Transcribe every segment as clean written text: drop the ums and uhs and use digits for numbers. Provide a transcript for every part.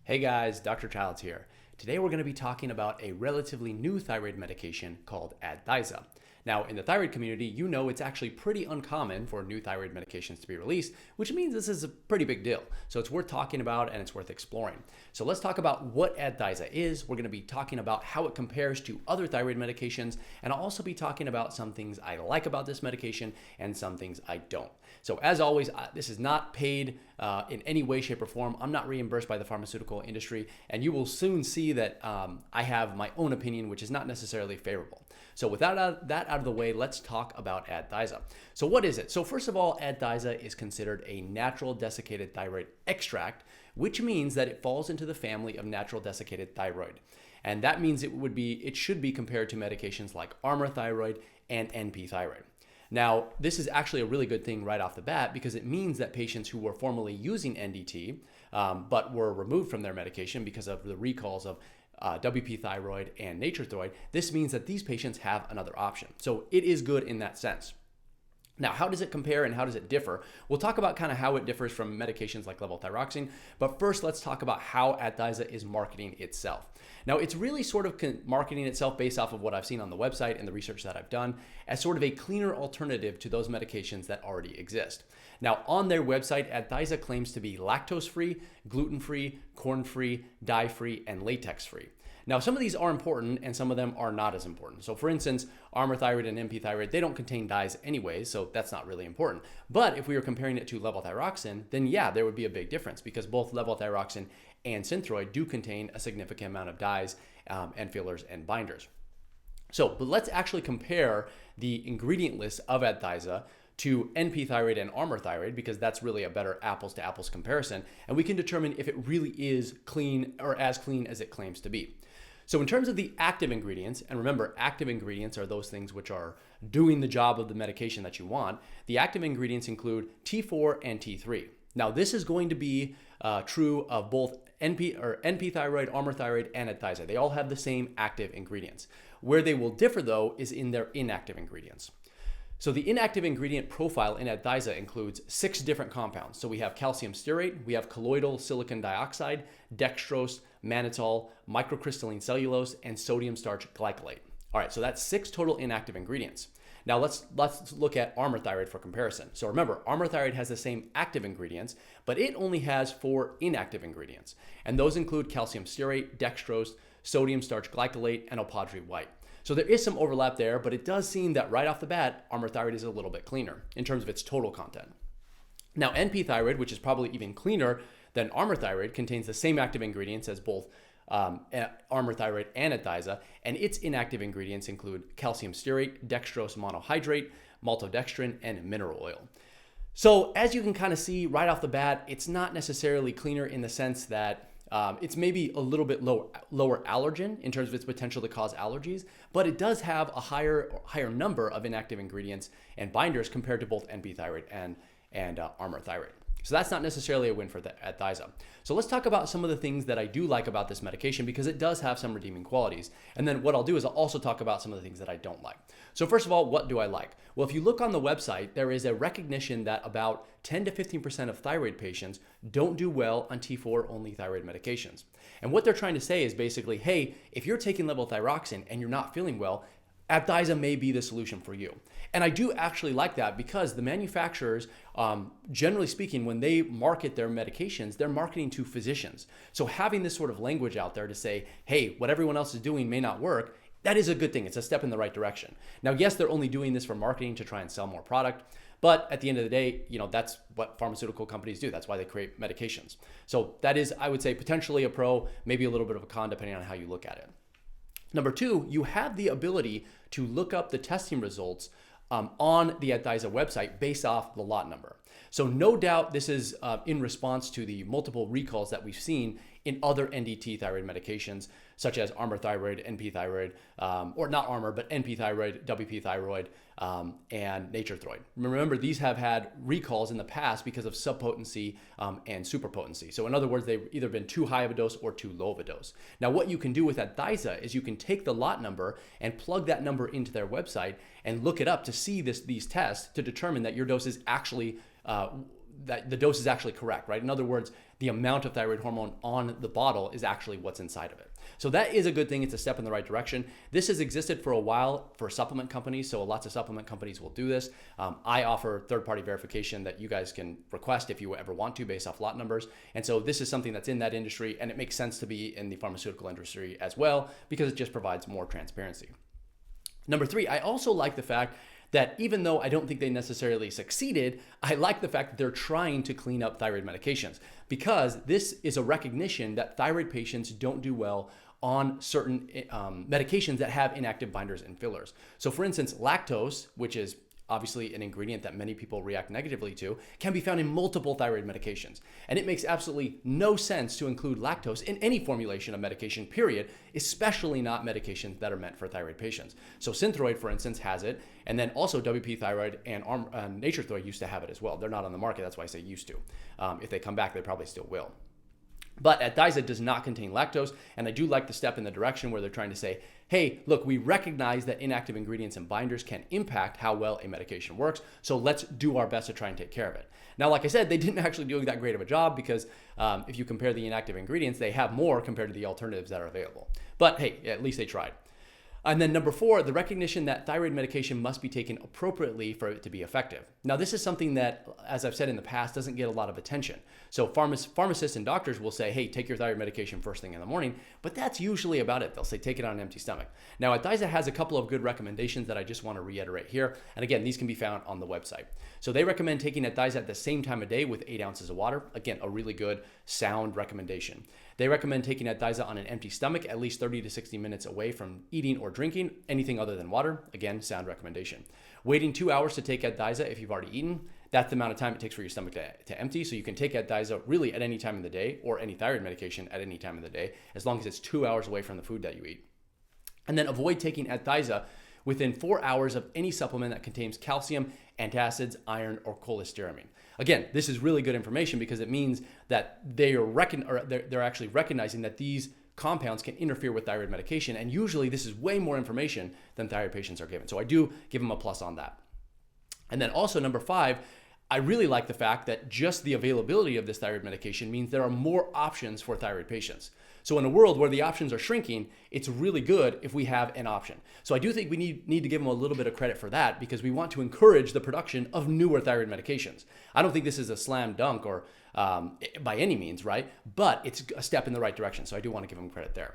Hey guys, Dr. Childs here. Today we're going to be talking about a relatively new thyroid medication called Adthyza. Now, in the thyroid community, you know it's actually pretty uncommon for new thyroid medications to be released, which means this is a pretty big deal. So it's worth talking about and it's worth exploring. So let's talk about what Adthyza is. We're going to be talking about how it compares to other thyroid medications, and I'll also be talking about some things I like about this medication and some things I don't. So as always, this is not paid in any way, shape, or form. I'm not reimbursed by the pharmaceutical industry, and you will soon see that I have my own opinion, which is not necessarily favorable. So with that out of the way, let's talk about Adthyza. So what is it? So first of all, Adthyza is considered a natural desiccated thyroid extract, which means that it falls into the family of natural desiccated thyroid. And that means it should be compared to medications like Armour thyroid and NP thyroid. Now, this is actually a really good thing right off the bat because it means that patients who were formerly using NDT but were removed from their medication because of the recalls of WP thyroid and nature thyroid, this means that these patients have another option. So it is good in that sense. Now, how does it compare and how does it differ? We'll talk about kind of how it differs from medications like levothyroxine, but first let's talk about how Adthyza is marketing itself. Now, it's really sort of marketing itself based off of what I've seen on the website and the research that I've done as sort of a cleaner alternative to those medications that already exist. Now, on their website, Adthyza claims to be lactose-free, gluten-free, corn-free, dye-free, and latex-free. Now, some of these are important and some of them are not as important. So for instance, Armour thyroid and NP thyroid, they don't contain dyes anyways, so that's not really important. But if we were comparing it to levothyroxine, then yeah, there would be a big difference because both levothyroxine and Synthroid do contain a significant amount of dyes and fillers and binders. But let's actually compare the ingredient list of Adthyza to NP thyroid and Armour thyroid because that's really a better apples to apples comparison, and we can determine if it really is clean or as clean as it claims to be. So in terms of the active ingredients, and remember, active ingredients are those things which are doing the job of the medication that you want. The active ingredients include T4 and T3. Now, this is going to be true of both NP thyroid, Armour thyroid, and Adthyza. They all have the same active ingredients. Where they will differ, though, is in their inactive ingredients. So the inactive ingredient profile in Adthyza includes 6 different compounds. So we have calcium stearate, we have colloidal silicon dioxide, dextrose, mannitol, microcrystalline cellulose, and sodium starch glycolate. All right, so that's 6 total inactive ingredients. Now let's look at Armour thyroid for comparison. So remember, Armour thyroid has the same active ingredients, but it only has 4 inactive ingredients. And those include calcium stearate, dextrose, sodium starch glycolate, and opodry white. So there is some overlap there, but it does seem that right off the bat, Armour thyroid is a little bit cleaner in terms of its total content. Now, NP thyroid, which is probably even cleaner than Armour thyroid, contains the same active ingredients as both Armour thyroid and Adthyza, and its inactive ingredients include calcium stearate, dextrose monohydrate, maltodextrin, and mineral oil. So as you can kind of see right off the bat, it's not necessarily cleaner in the sense that it's maybe a little bit lower allergen in terms of its potential to cause allergies, but it does have a higher number of inactive ingredients and binders compared to both NP thyroid and Armour thyroid. So that's not necessarily a win for Adthyza. So let's talk about some of the things that I do like about this medication because it does have some redeeming qualities. And then what I'll do is I'll also talk about some of the things that I don't like. So first of all, what do I like? Well, if you look on the website, there is a recognition that about 10 to 15% of thyroid patients don't do well on T4 only thyroid medications. And what they're trying to say is basically, hey, if you're taking levothyroxine and you're not feeling well, Adthyza may be the solution for you. And I do actually like that because the manufacturers, generally speaking, when they market their medications, they're marketing to physicians. So having this sort of language out there to say, hey, what everyone else is doing may not work, that is a good thing. It's a step in the right direction. Now, yes, they're only doing this for marketing to try and sell more product, but at the end of the day, that's what pharmaceutical companies do. That's why they create medications. So that is, I would say, potentially a pro, maybe a little bit of a con, depending on how you look at it. Number 2, you have the ability to look up the testing results on the Adthyza website based off the lot number. So no doubt this is in response to the multiple recalls that we've seen in other NDT thyroid medications, such as Armour thyroid, NP thyroid, or not Armour, but NP thyroid, WP thyroid, and nature thyroid. Remember, these have had recalls in the past because of subpotency and superpotency. So in other words, they've either been too high of a dose or too low of a dose. Now, what you can do with Adthyza is you can take the lot number and plug that number into their website and look it up to see these tests to determine that your dose is actually that the dose is actually correct, right? In other words, the amount of thyroid hormone on the bottle is actually what's inside of it. So that is a good thing. It's a step in the right direction. This has existed for a while for supplement companies. So lots of supplement companies will do this. I offer third-party verification that you guys can request if you ever want to based off lot numbers. And so this is something that's in that industry, and it makes sense to be in the pharmaceutical industry as well because it just provides more transparency. Number 3, I also like the fact that even though I don't think they necessarily succeeded, I like the fact that they're trying to clean up thyroid medications, because this is a recognition that thyroid patients don't do well on certain medications that have inactive binders and fillers. So for instance, lactose, which is obviously an ingredient that many people react negatively to, can be found in multiple thyroid medications. And it makes absolutely no sense to include lactose in any formulation of medication, period, especially not medications that are meant for thyroid patients. So Synthroid, for instance, has it, and then also WP Thyroid and Nature Thyroid used to have it as well. They're not on the market, that's why I say used to. If they come back, they probably still will. But Adthyza does not contain lactose, and I do like the step in the direction where they're trying to say, hey, look, we recognize that inactive ingredients and binders can impact how well a medication works, so let's do our best to try and take care of it. Now, like I said, they didn't actually do that great of a job because if you compare the inactive ingredients, they have more compared to the alternatives that are available. But hey, at least they tried. And then number 4, the recognition that thyroid medication must be taken appropriately for it to be effective. Now, this is something that, as I've said in the past, doesn't get a lot of attention. So pharmacists and doctors will say, hey, take your thyroid medication first thing in the morning, but that's usually about it. They'll say, take it on an empty stomach. Now, Adthyza has a couple of good recommendations that I just want to reiterate here. And again, these can be found on the website. So they recommend taking Adthyza at the same time of day with 8 ounces of water. Again, a really good, sound recommendation. They recommend taking Adthyza on an empty stomach at least 30 to 60 minutes away from eating or drinking anything other than water. Again, sound recommendation. Waiting 2 hours to take Adthyza if you've already eaten. That's the amount of time it takes for your stomach to empty. So you can take Adthyza really at any time of the day, or any thyroid medication at any time of the day, as long as it's 2 hours away from the food that you eat. And then avoid taking Adthyza within 4 hours of any supplement that contains calcium, antacids, iron, or cholestyramine. Again, this is really good information because it means that they're actually recognizing that these compounds can interfere with thyroid medication, and usually this is way more information than thyroid patients are given. So I do give them a plus on that. And then also number 5, I really like the fact that just the availability of this thyroid medication means there are more options for thyroid patients. So in a world where the options are shrinking, it's really good if we have an option. So I do think we need to give them a little bit of credit for that, because we want to encourage the production of newer thyroid medications. I don't think this is a slam dunk or by any means, right? But it's a step in the right direction. So I do want to give them credit there.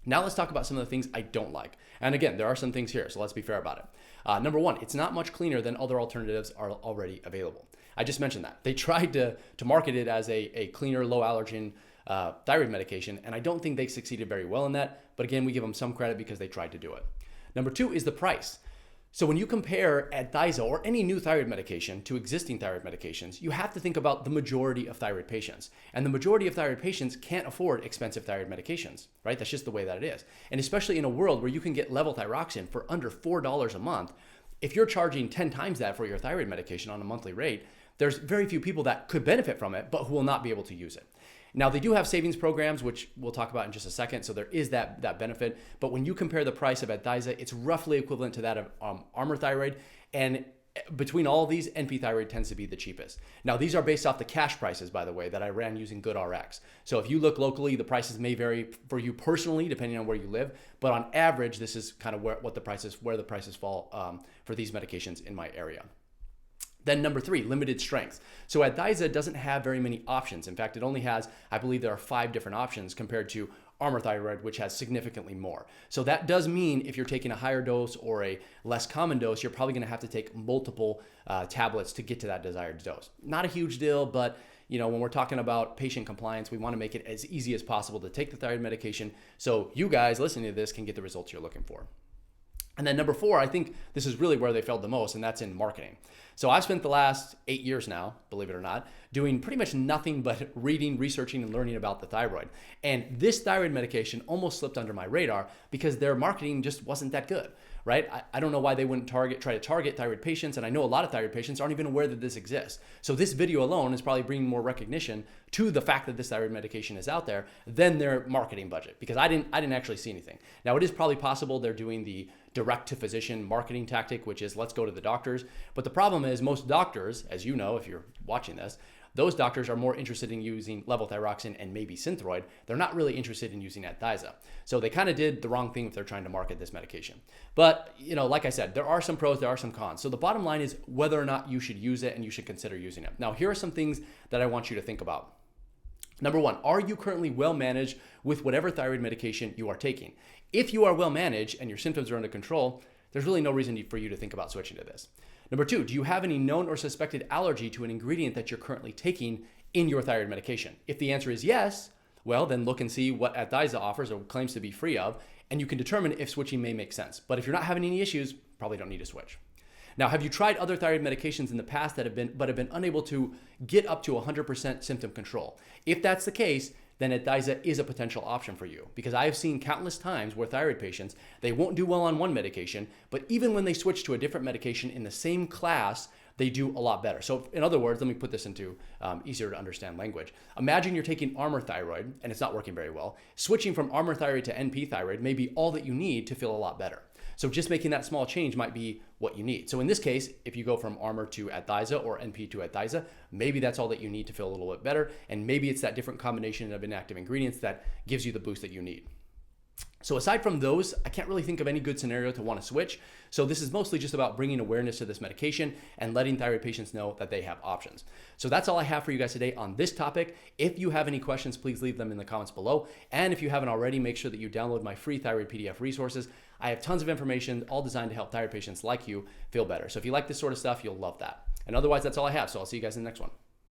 Now let's talk about some of the things I don't like. And again, there are some things here, so let's be fair about it. Number 1, it's not much cleaner than other alternatives are already available. I just mentioned that. They tried to market it as a cleaner, low allergen thyroid medication, and I don't think they succeeded very well in that. But again, we give them some credit because they tried to do it. Number 2 is the price. So when you compare Adthyza or any new thyroid medication to existing thyroid medications, you have to think about the majority of thyroid patients. And the majority of thyroid patients can't afford expensive thyroid medications, right? That's just the way that it is. And especially in a world where you can get levothyroxine for under $4 a month, if you're charging 10 times that for your thyroid medication on a monthly rate, there's very few people that could benefit from it, but who will not be able to use it. Now, they do have savings programs, which we'll talk about in just a second, so there is that benefit. But when you compare the price of Adthyza, it's roughly equivalent to that of Armour Thyroid, and between all of these, NP Thyroid tends to be the cheapest. Now, these are based off the cash prices, by the way, that I ran using GoodRx. So if you look locally, the prices may vary for you personally, depending on where you live. But on average, this is kind of where the prices fall for these medications in my area. Then number 3, limited strength. So Adthyza doesn't have very many options. In fact, it only has, I believe there are 5 different options compared to Armour Thyroid, which has significantly more. So that does mean if you're taking a higher dose or a less common dose, you're probably gonna have to take multiple tablets to get to that desired dose. Not a huge deal, but when we're talking about patient compliance, we wanna make it as easy as possible to take the thyroid medication so you guys listening to this can get the results you're looking for. And then number 4, I think this is really where they failed the most, and that's in marketing. So I've spent the last 8 years now, believe it or not, doing pretty much nothing but reading, researching, and learning about the thyroid. And this thyroid medication almost slipped under my radar because their marketing just wasn't that good, right? I don't know why they wouldn't try to target thyroid patients, and I know a lot of thyroid patients aren't even aware that this exists. So this video alone is probably bringing more recognition to the fact that this thyroid medication is out there than their marketing budget, because I didn't actually see anything. Now, it is probably possible they're doing the direct to physician marketing tactic, which is let's go to the doctors. But the problem is most doctors, as you know, if you're watching this, those doctors are more interested in using levothyroxine and maybe Synthroid. They're not really interested in using Adthyza. So they kind of did the wrong thing if they're trying to market this medication. But, like I said, there are some pros, there are some cons. So the bottom line is whether or not you should use it, and you should consider using it. Now, here are some things that I want you to think about. Number one, are you currently well managed with whatever thyroid medication you are taking? If you are well managed and your symptoms are under control, there's really no reason for you to think about switching to this. Number two, do you have any known or suspected allergy to an ingredient that you're currently taking in your thyroid medication? If the answer is yes, well, then look and see what Adthyza offers or claims to be free of, and you can determine if switching may make sense. But if you're not having any issues, probably don't need to switch. Now, have you tried other thyroid medications in the past that have been unable to get up to 100% symptom control? If that's the case, then Adthyza is a potential option for you, because I have seen countless times where thyroid patients, they won't do well on one medication, but even when they switch to a different medication in the same class, they do a lot better. So in other words, let me put this into easier to understand language. Imagine you're taking Armour thyroid and it's not working very well. Switching from Armour thyroid to NP thyroid may be all that you need to feel a lot better. So just making that small change might be what you need. So in this case, if you go from Armour to Adthyza or NP to Adthyza, maybe that's all that you need to feel a little bit better. And maybe it's that different combination of inactive ingredients that gives you the boost that you need. So aside from those, I can't really think of any good scenario to want to switch. So this is mostly just about bringing awareness to this medication and letting thyroid patients know that they have options. So that's all I have for you guys today on this topic. If you have any questions, please leave them in the comments below. And if you haven't already, make sure that you download my free thyroid PDF resources. I have tons of information, all designed to help thyroid patients like you feel better. So if you like this sort of stuff, you'll love that. And otherwise, that's all I have. So I'll see you guys in the next one.